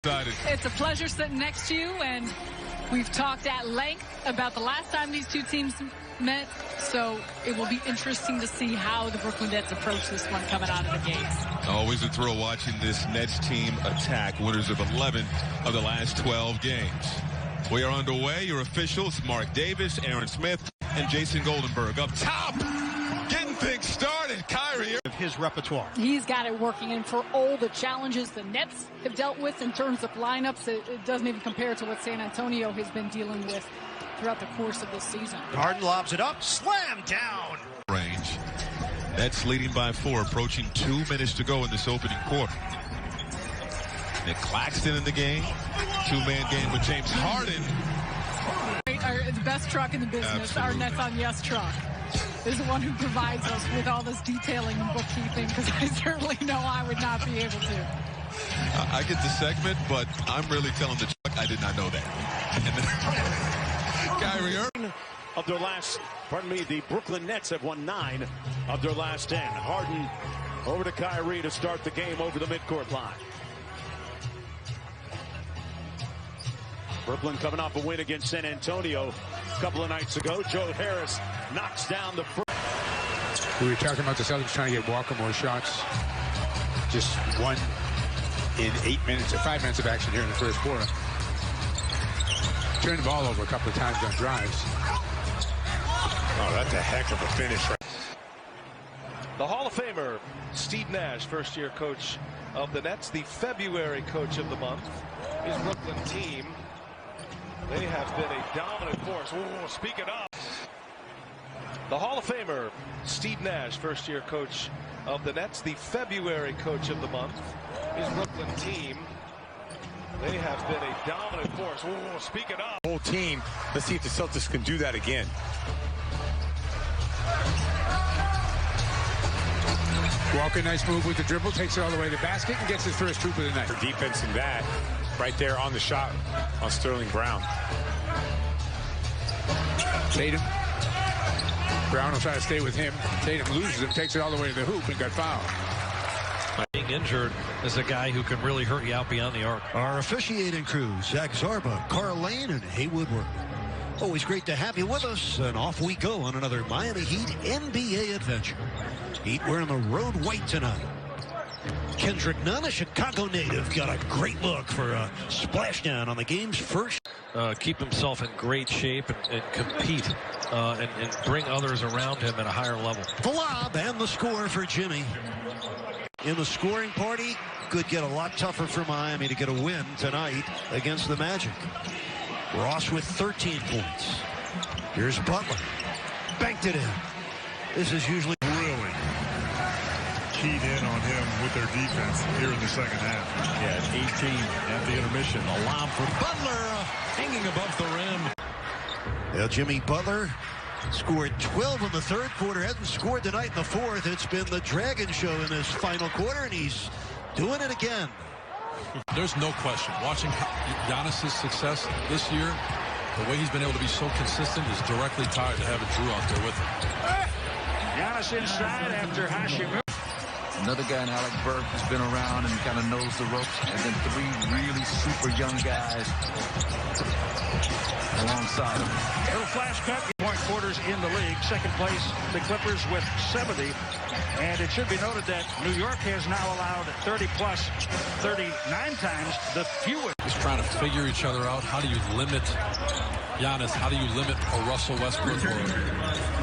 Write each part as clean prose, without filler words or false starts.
It's a pleasure sitting next to you, and we've talked at length about the last time these two teams met, so it will be interesting to see how the Brooklyn Nets approach this one coming out of the gates. Always a thrill watching this Nets team attack, winners of 11 of the last 12 games. We are underway. Your officials, Mark Davis, Aaron Smith, and Jason Goldenberg. Up top, getting things started, Kyrie. Of his repertoire. He's got it working, and for all the challenges the Nets have dealt with in terms of lineups, it doesn't even compare to what San Antonio has been dealing with throughout the course of this season. Harden lobs it up, slam down. Range. Nets leading by 4, approaching 2 minutes to go in this opening quarter. Nick Claxton in the game. 2-man game with James Harden. The best truck in the business, Absolutely. our Nets on Yes truck, is the one who provides us with all this detailing and bookkeeping, because I certainly know I would not be able to. I get the segment, but I'm really telling the truck I did not know that. Kyrie Irving. Of their last, the Brooklyn Nets have won 9 of their last 10. Harden over to Kyrie to start the game over the midcourt line. Brooklyn coming off a win against San Antonio a couple of nights ago. Joe Harris knocks down the first. We were talking about the Celtics trying to get Walker more shots. Just 1 in 8 minutes or 5 minutes of action here in the first quarter. Turned the ball over a couple of times on drives. Oh, that's a heck of a finish. The Hall of Famer, Steve Nash, first-year coach of the Nets, the February coach of the month. His Brooklyn team, they have been a dominant force. Ooh, speaking of. The Hall of Famer, Steve Nash, first-year coach of the Nets, the February coach of the month. His Brooklyn team, they have been a dominant force. Ooh, speaking of. Whole team. Let's see if the Celtics can do that again. Walker, nice move with the dribble, takes it all the way to the basket and gets his first hoop of the night. For defense in that, right there on the shot on Sterling Brown. Tatum. Brown will try to stay with him. Tatum loses him, takes it all the way to the hoop and got fouled. Being injured is a guy who can really hurt you out beyond the arc. Our officiating crew, Zach Zarba, Carl Lane, and Haywood Work. Always great to have you with us, and off we go on another Miami Heat NBA adventure. Heat wearing the road white tonight. Kendrick Nunn, a Chicago native, got a great look for a splashdown on the game's first. Keep himself in great shape and compete and bring others around him at a higher level. The lob and the score for Jimmy. In the scoring party, could get a lot tougher for Miami to get a win tonight against the Magic. Ross with 13 points. Here's Butler. Banked it in. This is usually really keyed in on him with their defense here in the second half. Yeah, 18 at the intermission. A lob for Butler, hanging above the rim. Now Jimmy Butler scored 12 in the third quarter. Hasn't scored tonight in the fourth. It's been the Dragon Show in this final quarter, and he's doing it again. There's no question. Watching Giannis's success this year, the way he's been able to be so consistent is directly tied to having Drew out there with him. Giannis inside after Hashimura. Another guy in Alec Burke who's been around and kind of knows the ropes. And then 3 really super young guys alongside him. Little flash cut. Point quarters in the league. Second place, the Clippers with 70. And it should be noted that New York has now allowed 30-plus, 39 times the fewest. Just trying to figure each other out. How do you limit Giannis? How do you limit a Russell Westbrook or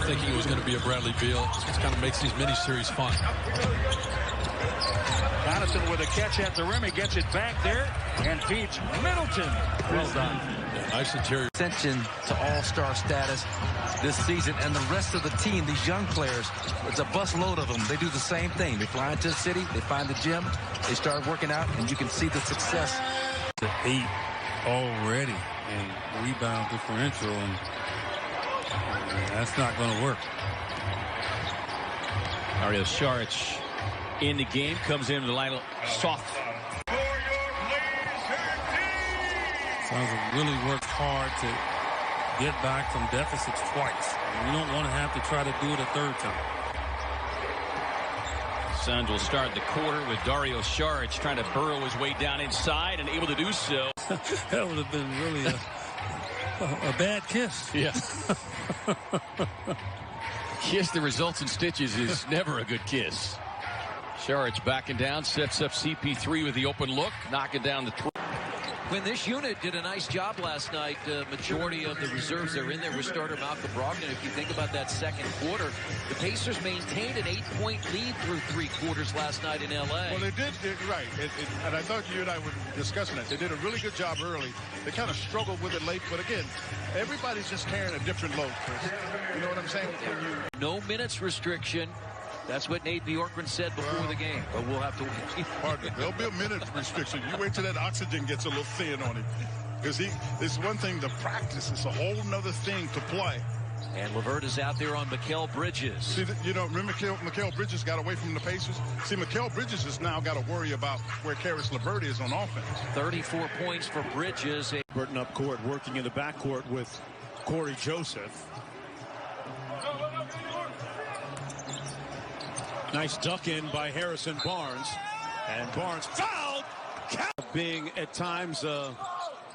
thinking it was going to be a Bradley Beal? It kind of makes these mini-series fun. Jonathan with a catch at the rim. He gets it back there and feeds Middleton. Well done. Yeah, nice interior. Ascension to all-star status this season, and the rest of the team, these young players, it's a bus load of them. They do the same thing. They fly into the city, they find the gym, they start working out, and you can see the success. The 8 already, and rebound differential, and that's not going to work. Mario Saric in the game, comes into the line soft. Suns have really worked hard to get back from deficits twice. And you don't want to have to try to do it a third time. Suns will start the quarter with Dario Saric trying to burrow his way down inside and able to do so. That would have been really a bad kiss. Yeah. Kiss that results in stitches is never a good kiss. Saric backing down, sets up CP3 with the open look, knocking down the three. When this unit did a nice job last night, the majority of the reserves that are in there were starter Malcolm Brogdon. If you think about that second quarter, the Pacers maintained an 8-point lead through 3 quarters last night in L.A. Well, they did, right. And I thought you and I were discussing it. They did a really good job early. They kind of struggled with it late. But again, everybody's just carrying a different load, Chris. You know what I'm saying? No minutes restriction. That's what Nate Bjorkgren said before the game, but we'll have to wait. Pardon me. There'll be a minute restriction. You wait till that oxygen gets a little thin on him. Because it's one thing to practice. It's a whole nother thing to play. And LeVert is out there on Mikal Bridges. See, remember Mikal Bridges got away from the Pacers? See, Mikal Bridges has now got to worry about where Karis LeVert is on offense. 34 points for Bridges. Burton up court, working in the backcourt with Corey Joseph. Nice duck in by Harrison Barnes. And Barnes fouled. Being at times an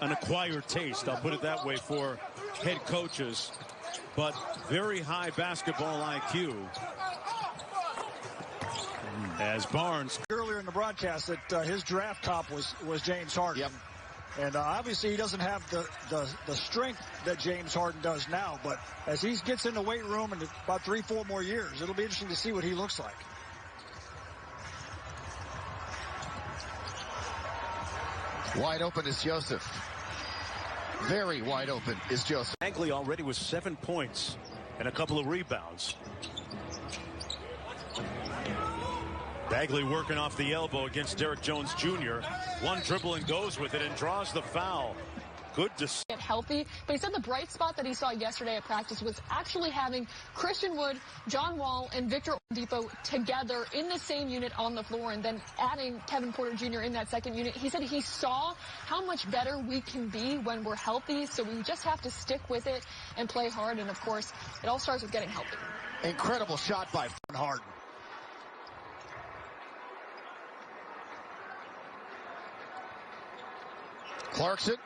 acquired taste, I'll put it that way, for head coaches. But very high basketball IQ. As Barnes. Earlier in the broadcast that his draft top was James Harden. Yep. And obviously he doesn't have the strength that James Harden does now. But as he gets in the weight room in about 3-4 more years, it'll be interesting to see what he looks like. Wide open is Joseph. Very wide open is Joseph. Bagley already with 7 points and a couple of rebounds. Bagley working off the elbow against Derek Jones Jr. One dribble and goes with it and draws the foul. Good to see. Get healthy, but he said the bright spot that he saw yesterday at practice was actually having Christian Wood, John Wall, and Victor Oladipo together in the same unit on the floor, and then adding Kevin Porter Jr. in that second unit. He said he saw how much better we can be when we're healthy, so we just have to stick with it and play hard, and of course, it all starts with getting healthy. Incredible shot by Harden. Clarkson.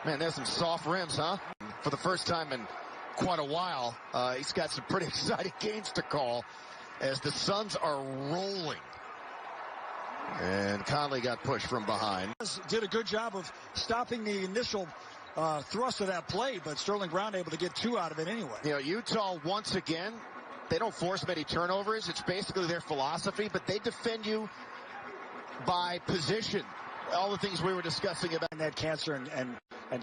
Man, there's some soft rims, huh? For the first time in quite a while, he's got some pretty exciting games to call as the Suns are rolling. And Conley got pushed from behind. Did a good job of stopping the initial thrust of that play, but Sterling Brown able to get 2 out of it anyway. You know, Utah, once again, they don't force many turnovers. It's basically their philosophy, but they defend you by position. All the things we were discussing about that cancer and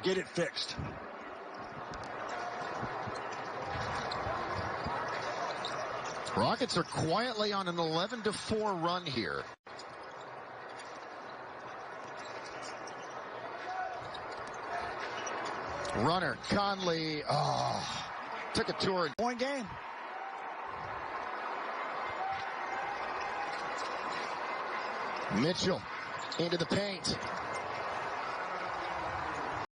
get it fixed. Rockets are quietly on an 11-4 run here. Runner, Conley, took a tour. Point game. Mitchell into the paint.